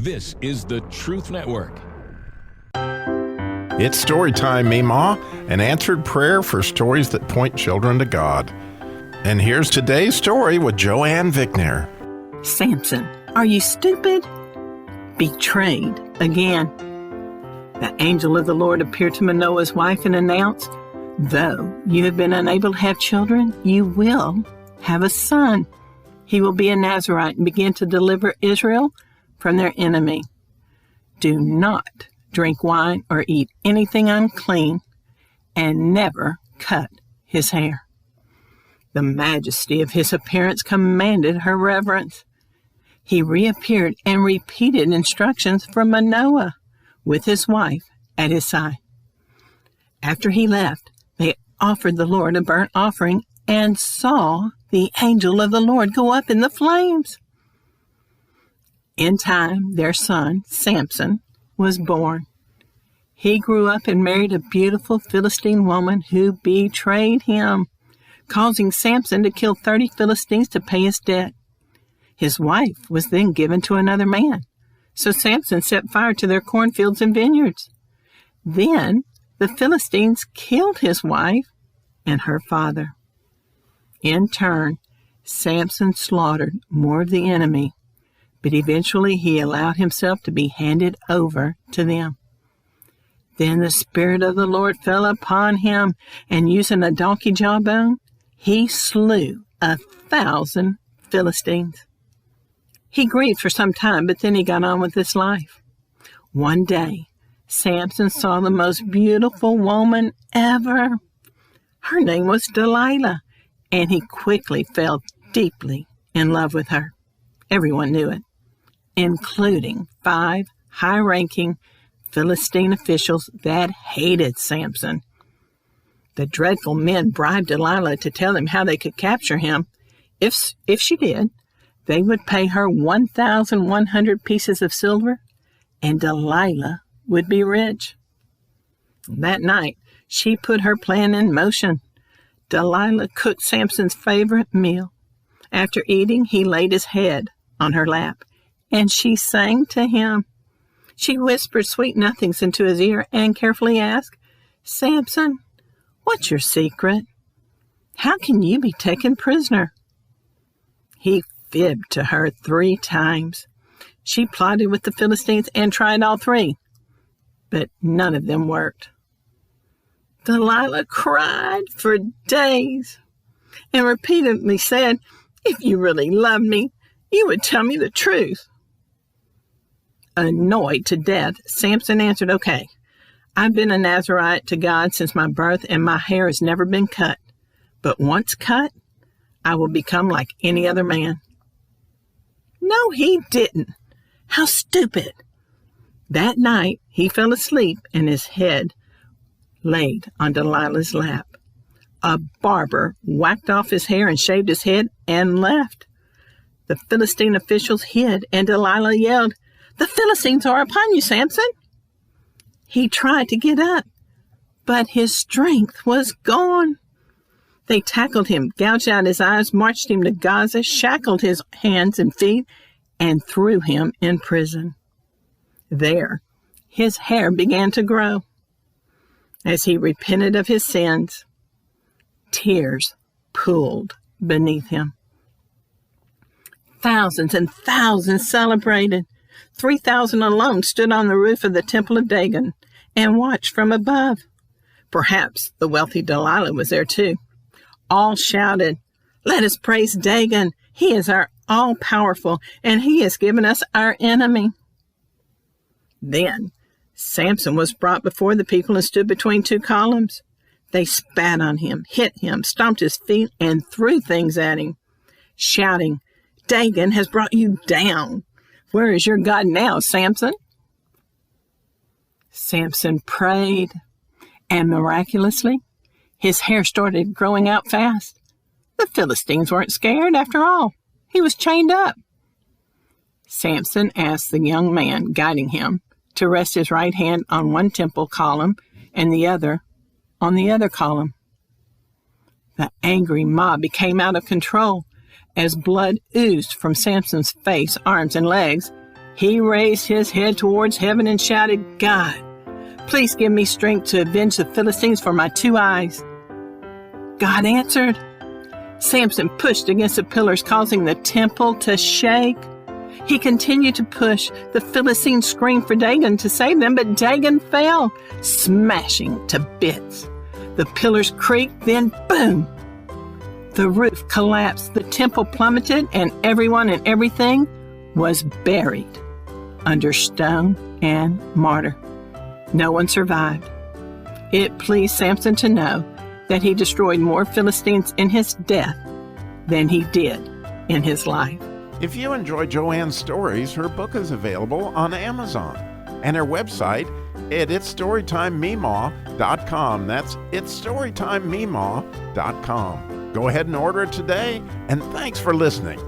This is the Truth Network. It's Storytime, Memaw, an answered prayer for stories that point children to God. And here's today's story with Joanne Vickner. Samson, are you stupid? Betrayed again. The angel of the Lord appeared to Manoah's wife and announced, though you have been unable to have children, you will have a son. He will be a Nazirite and begin to deliver Israel from their enemy. Do not drink wine or eat anything unclean, and never cut his hair. The majesty of his appearance commanded her reverence. He reappeared and repeated instructions from Manoah with his wife at his side. After he left, they offered the Lord a burnt offering and saw the angel of the Lord go up in the flames. In time, their son, Samson, was born. He grew up and married a beautiful Philistine woman who betrayed him, causing Samson to kill 30 Philistines to pay his debt. His wife was then given to another man, so Samson set fire to their cornfields and vineyards. Then the Philistines killed his wife and her father. In turn, Samson slaughtered more of the enemy, but eventually he allowed himself to be handed over to them. Then the Spirit of the Lord fell upon him, and using a donkey jawbone, he slew 1,000 Philistines. He grieved for some time, but then he got on with his life. One day, Samson saw the most beautiful woman ever. Her name was Delilah, and he quickly fell deeply in love with her. Everyone knew it, including 5 high-ranking Philistine officials that hated Samson. The dreadful men bribed Delilah to tell them how they could capture him. If she did, they would pay her 1,100 pieces of silver, and Delilah would be rich. That night, she put her plan in motion. Delilah cooked Samson's favorite meal. After eating, he laid his head on her lap, and she sang to him. She whispered sweet nothings into his ear and carefully asked, "Samson, what's your secret? How can you be taken prisoner?" He fibbed to her 3 times. She plotted with the Philistines and tried all 3, but none of them worked. Delilah cried for days and repeatedly said, "If you really loved me, you would tell me the truth." Annoyed to death, Samson answered, "Okay, I've been a Nazirite to God since my birth, and my hair has never been cut. But once cut, I will become like any other man." No, he didn't. How stupid. That night, he fell asleep and his head laid on Delilah's lap. A barber whacked off his hair and shaved his head and left. The Philistine officials hid, and Delilah yelled, "The Philistines are upon you, Samson!" He tried to get up, but his strength was gone. They tackled him, gouged out his eyes, marched him to Gaza, shackled his hands and feet, and threw him in prison. There, his hair began to grow. As he repented of his sins, tears pooled beneath him. Thousands and thousands celebrated. 3,000 alone stood on the roof of the temple of Dagon and watched from above. Perhaps the wealthy Delilah was there too. All shouted, "Let us praise Dagon. He is our all-powerful, and he has given us our enemy." Then Samson was brought before the people and stood between 2 columns. They spat on him, hit him, stomped his feet, and threw things at him, shouting, "Dagon has brought you down. Where is your God now, Samson?" Samson prayed, and miraculously, his hair started growing out fast. The Philistines weren't scared after all. He was chained up. Samson asked the young man guiding him to rest his right hand on one temple column and the other on the other column. The angry mob became out of control as blood oozed from Samson's face, arms, and legs, He raised his head towards heaven and shouted, God, please give me strength to avenge the Philistines for my 2 eyes. God answered. Samson pushed against the pillars, causing the temple to shake. He continued to push. The Philistines screamed for Dagon to save them, but Dagon fell, smashing to bits. The pillars creaked, then boom! The roof collapsed, the temple plummeted, and everyone and everything was buried under stone and mortar. No one survived. It pleased Samson to know that he destroyed more Philistines in his death than he did in his life. If you enjoy Joanne's stories, her book is available on Amazon. And her website at itsstorytimememaw.com. That's itsstorytimememaw.com. Go ahead and order it today, and thanks for listening.